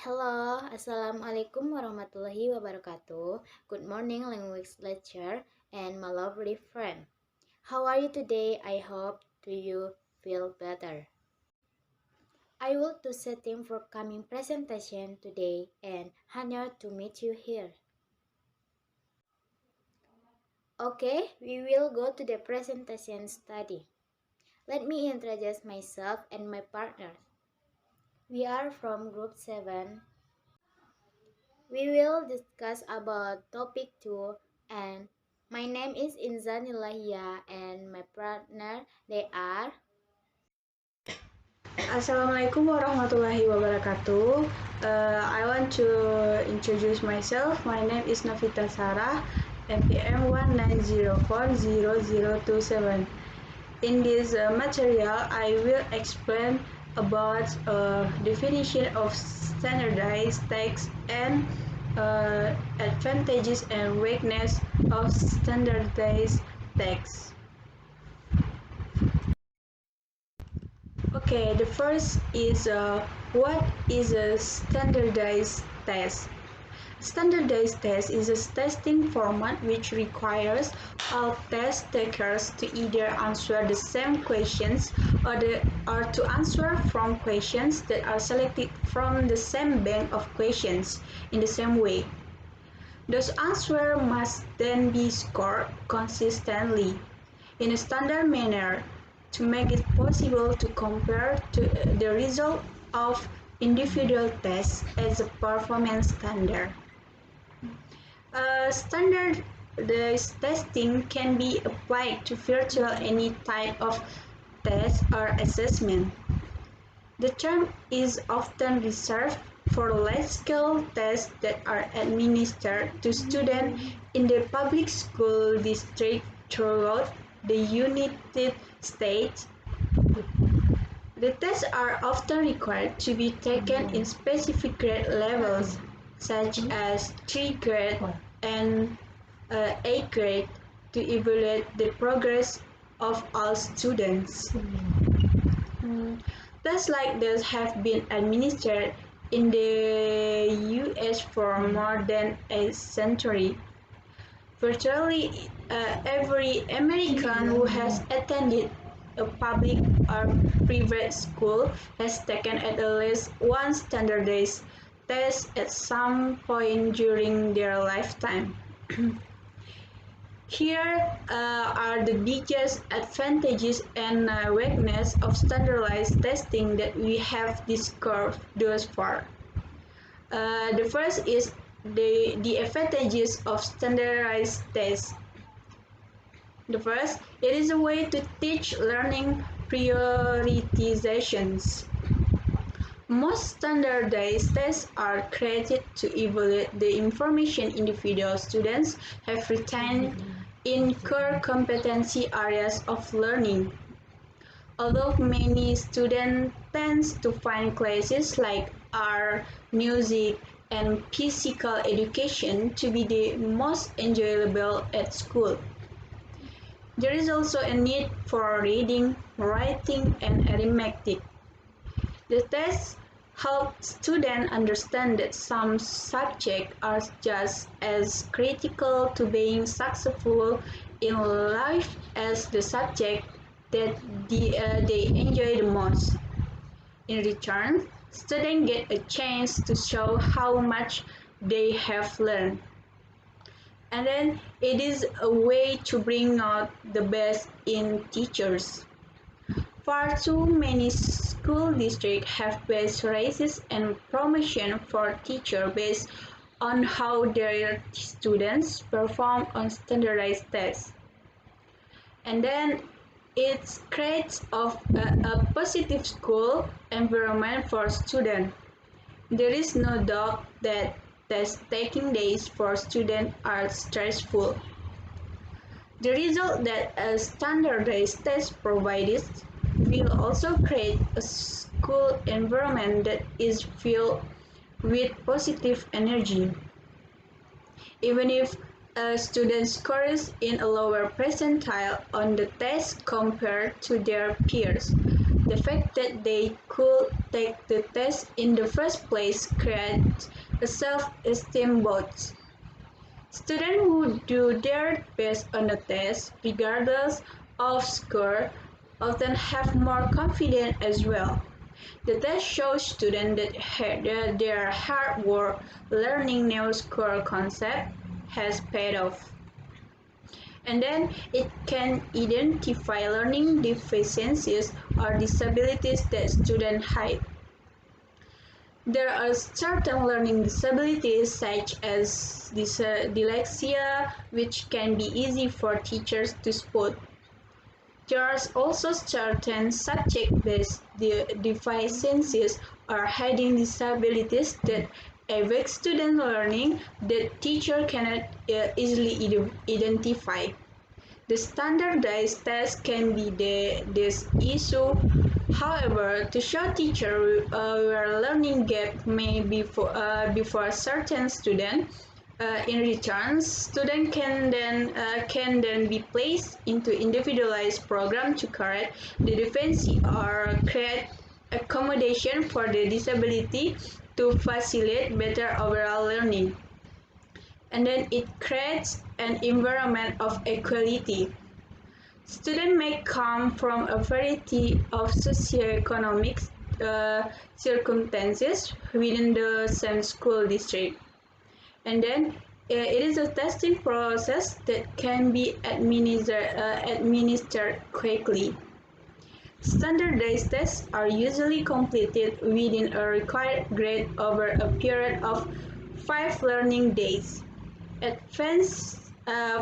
Hello, Assalamualaikum warahmatullahi wabarakatuh. Good morning, language lecturer and my lovely friend. How are you today? I hope you feel better. I will do setting for coming presentation today and honored to meet you here. Okay, we will go to the presentation study. Let me introduce myself and my partners. We are from group 7. We will discuss about topic 2 and my name is Inzanillahia and my partner they are. Assalamualaikum warahmatullahi wabarakatuh. I want to introduce myself. My name is Novita NPM 19040027. In this material, I will explain about definition of standardized text and advantages and weakness of standardized text. Okay, the first is what is a standardized test? Standardized test is a testing format which requires all test takers to either answer the same questions or to answer from questions that are selected from the same bank of questions in the same way. Those answers must then be scored consistently in a standard manner to make it possible to compare the result of individual tests as a performance standard. Standardized testing can be applied to virtually any type of test or assessment. The term is often reserved for large-scale tests that are administered to students in the public school district throughout the United States. The tests are often required to be taken in specific grade levels, such as 3 grade and 8 grade, to evaluate the progress of all students. Tests like this have been administered in the US for more than a century. Virtually every American who has attended a public or private school has taken at least one standardized test at some point during their lifetime. Here are the biggest advantages and weaknesses of standardized testing that we have discovered thus far. The first is the advantages of standardized tests. The first, it is a way to teach learning prioritizations. Most standardized tests are created to evaluate the information individual students have retained in core competency areas of learning. Although many students tend to find classes like art, music, and physical education to be the most enjoyable at school, there is also a need for reading, writing, and arithmetic. The tests help students understand that some subjects are just as critical to being successful in life as the subject that they enjoy the most. In return, students get a chance to show how much they have learned. And then it is a way to bring out the best in teachers. Far too many school districts have based raises and promotion for teachers based on how their students perform on standardized tests. And then it creates a positive school environment for students. There is no doubt that test-taking days for students are stressful. The result that a standardized test provides will also create a school environment that is filled with positive energy. Even if a student scores in a lower percentile on the test compared to their peers, The fact that they could take the test in the first place creates a self-esteem boost. Students who do their best on the test, regardless of score, often have more confidence as well. The test shows students that their hard work learning new core concepts has paid off. And then it can identify learning deficiencies or disabilities that students hide. There are certain learning disabilities such as dyslexia, which can be easy for teachers to spot. There are also certain subject-based deficiencies or hiding disabilities that affect student learning that teachers cannot easily identify. The standardized test can be this issue. However, to show teachers where learning gap may be before certain students, in return, students can then be placed into individualized program to correct the deficiency or create accommodation for the disability to facilitate better overall learning. And then it creates an environment of equality. Students may come from a variety of socioeconomic circumstances within the same school district. And then it is a testing process that can be administered quickly. Standardized tests are usually completed within a required grade over a period of 5 learning days. Advanced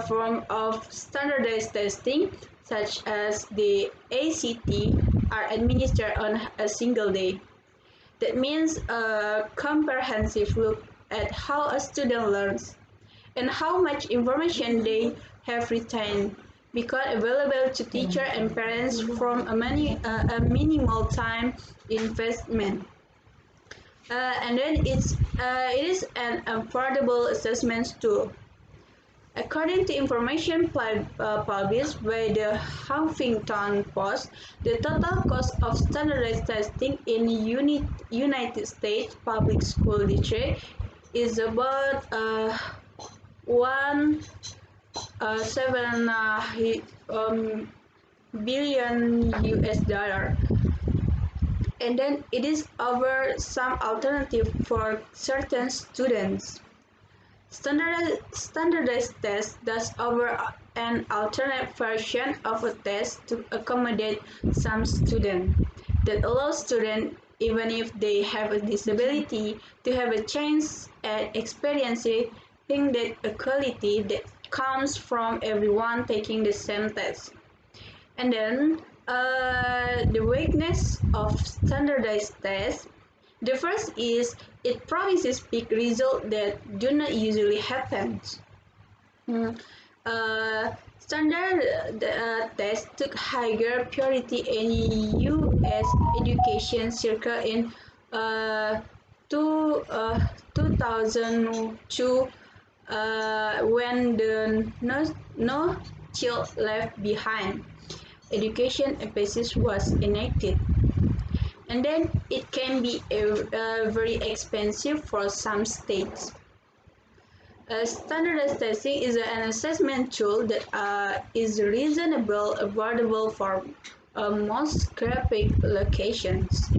forms of standardized testing, such as the ACT, are administered on a single day. That means a comprehensive look at how a student learns and how much information they have retained, because available to teachers and parents from a minimal time investment. And then it is an affordable assessment tool. According to information published by the Huffington Post, the total cost of standardized testing in United States public school district is about 1.7 billion US dollar. And then it is over some alternative for certain students. Standardized test thus offer an alternate version of a test to accommodate some students that allows students, even if they have a disability, to have a chance at experiencing that equality that comes from everyone taking the same test. And then the weakness of standardized tests. The first is it promises big results that do not usually happen. Standard tests took higher priority in U.S. education circle in 2002 when the No Child Left Behind education emphasis was enacted. And then it can be very expensive for some states. Standardized testing is an assessment tool that is reasonably affordable for most geographic locations.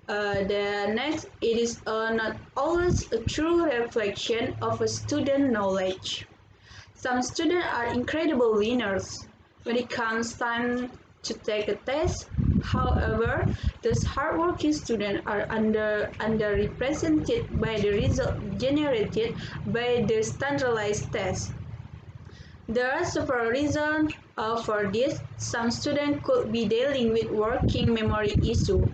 The next, it is not always a true reflection of a student knowledge. Some students are incredible learners when it comes time to take a test. However, those hardworking students are underrepresented by the result generated by the standardized test. There are several reasons for this. Some students could be dealing with working memory issue.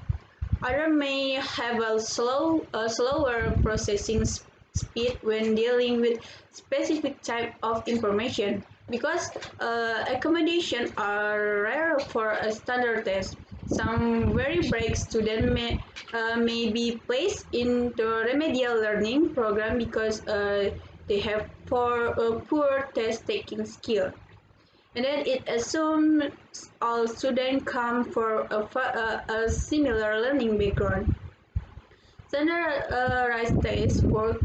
Others may have a slower processing speed when dealing with specific type of information, because accommodations are rare for a standard test. Some very bright students may be placed into remedial learning program because they have poor test taking skill. And then it assumes all students come from a similar learning background. Standardized tests work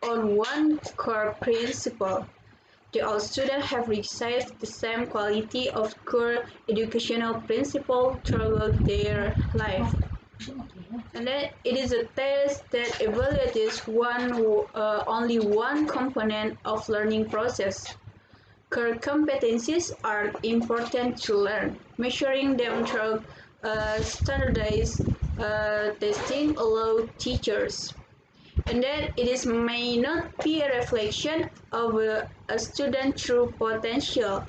on one core principle. The all students have received the same quality of core educational principle throughout their life. And then it is a test that evaluates only one component of learning process. Core competencies are important to learn. Measuring them through standardized testing allows teachers, and that it is may not be a reflection of a student's true potential.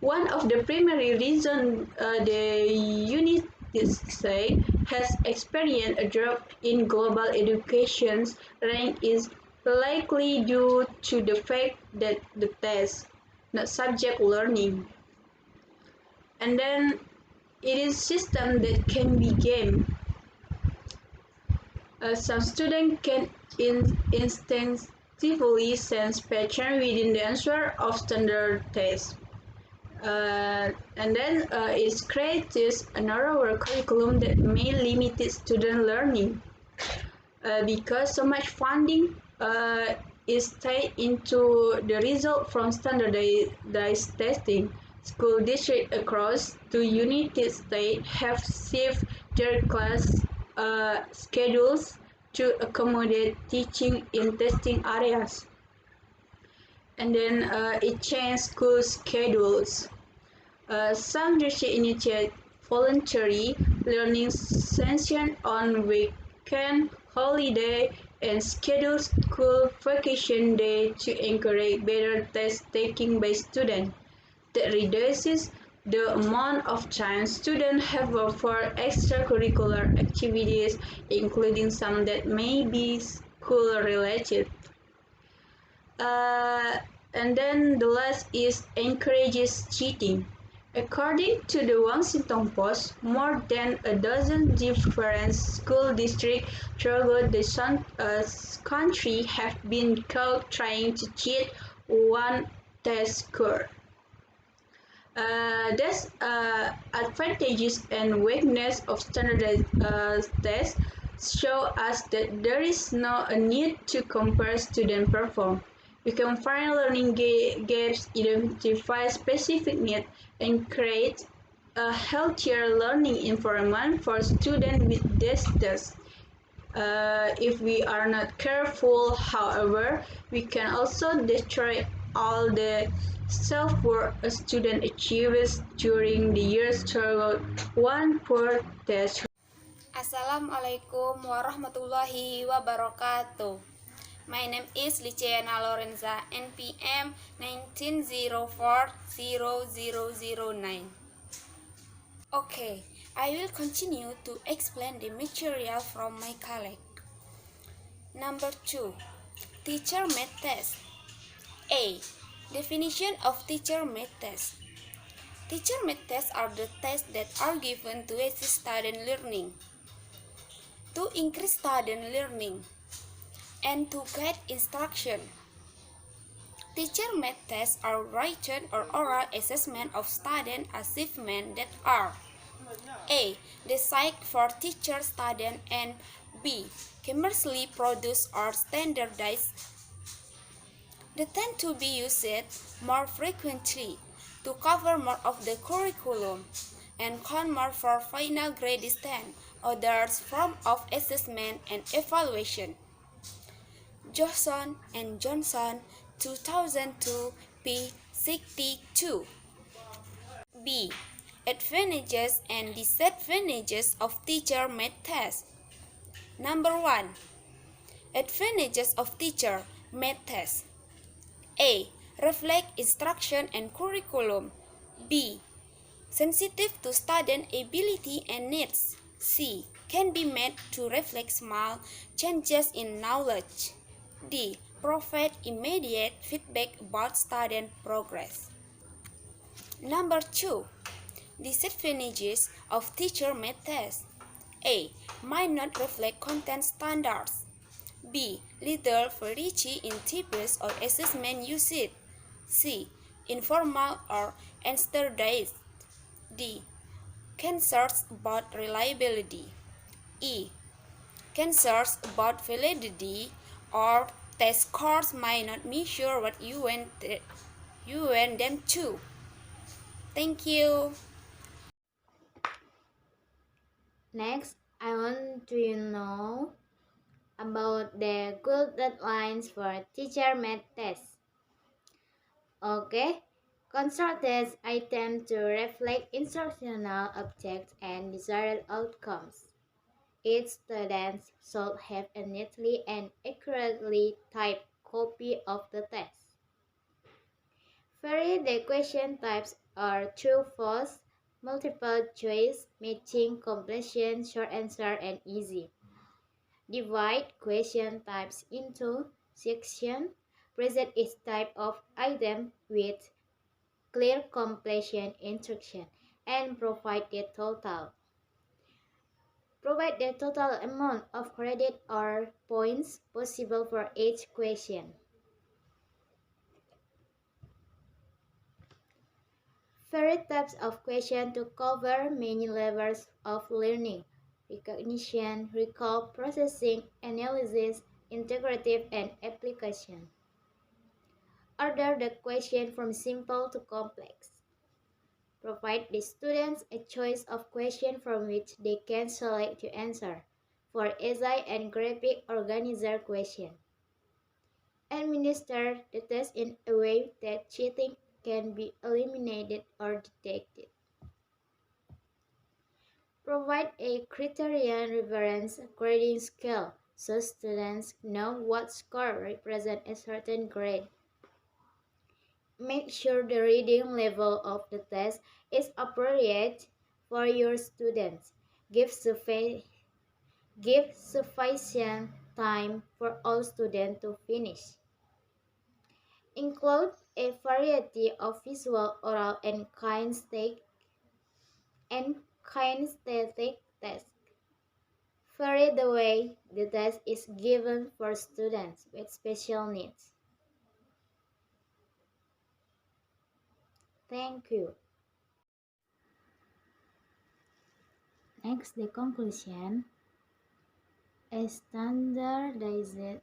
One of the primary reasons the United States has experienced a drop in global education's rank is likely due to the fact that the test, not subject learning, and then it is system that can be gamed. Some students can instinctively sense pattern within the answer of standard tests. And then it creates a narrower curriculum that may limit student learning. Because so much funding is tied into the result from standardized testing. School districts across the United States have shifted their class schedules to accommodate teaching in testing areas. And then it changed school schedules. Some districts initiate voluntary learning sessions on weekend, holiday, and scheduled school vacation day to encourage better test taking by students. That reduces the amount of time students have for extracurricular activities, including some that may be school-related. And then the last is encourages cheating. According to the Washington Post, more than a dozen different school districts throughout the country have been caught trying to cheat one test score. These advantages and weakness of standardized tests show us that there is no need to compare student performance. We can find learning gaps, identify specific needs, and create a healthier learning environment for students with these tests. If we are not careful, however, we can also destroy all the self-worth a student achieves during the years throughout one poor test. Assalamualaikum warahmatullahi wabarakatuh. My name is Liceyana Lorenza, NPM 19040009. Okay, I will continue to explain the material from my colleague. Number 2. Teacher-made test. A. Definition of teacher-made test. Teacher-made tests are the tests that are given to assist student learning, to increase student learning, and to guide instruction. Teacher-made tests are written or oral assessment of student achievement that are A. Designed for teacher, student, and B. Commercially produced or standardized. They tend to be used more frequently to cover more of the curriculum and count more for final grade than others forms of assessment and evaluation. Johnson and Johnson 2002 p. 62. B. Advantages and disadvantages of teacher-made tests. Number 1. Advantages of teacher-made tests. A. Reflect instruction and curriculum. B. Sensitive to student ability and needs. C. Can be made to reflect small changes in knowledge. D. Provide immediate feedback about student progress. Number 2. Disadvantages of teacher-made tests. A. Might not reflect content standards. B. Little variety in types or assessment used. C. informal or standardized. D. Concerns about reliability. E. Concerns about validity or test scores might not measure what you want them to. Thank you. Next, I want to know about the good deadlines for teacher math tests. Okay, construct tests attempt to reflect instructional objects and desired outcomes. Each student should have a neatly and accurately typed copy of the test. Vary the question types are true, false, multiple choice, matching, completion, short answer, and easy. Divide question types into sections. Present each type of item with clear completion instruction and provide the total. Provide the total amount of credit or points possible for each question. Vary types of questions to cover many levels of learning: recognition, recall, processing, analysis, integrative, and application. Order the question from simple to complex. Provide the students a choice of questions from which they can select to answer, for essay and graphic organizer question. Administer the test in a way that cheating can be eliminated or detected. Provide a criterion reference grading scale so students know what score represents a certain grade. Make sure the reading level of the test is appropriate for your students. Give sufficient time for all students to finish. Include a variety of visual, oral, and kinesthetic tests. Vary the way the test is given for students with special needs. Thank you. Next, the conclusion. A standardized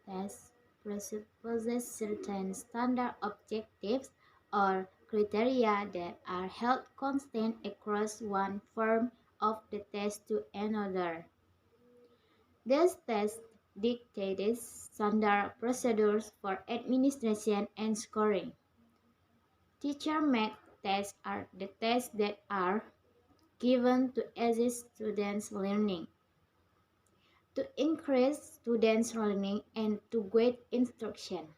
test presupposes certain standard objectives or criteria that are held constant across one form of the test to another. These tests dictate standard procedures for administration and scoring. Teacher-made tests are the tests that are given to assist students' learning, to increase students' learning, and to guide instruction.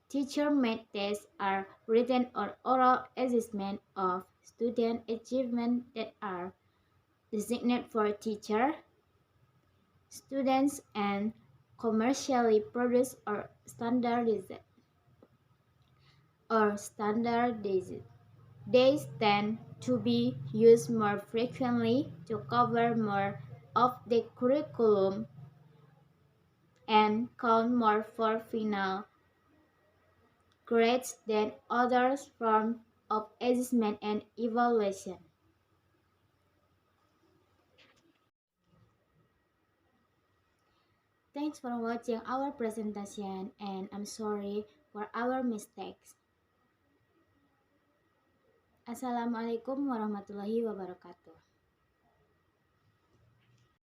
Teacher-made tests are written or oral assessment of student achievement that are designated for teacher, students, and commercially produced or standardized. They tend to be used more frequently to cover more of the curriculum and count more for final grades than other forms of assessment and evaluation. Thanks for watching our presentation, and I'm sorry for our mistakes. Assalamualaikum warahmatullahi wabarakatuh.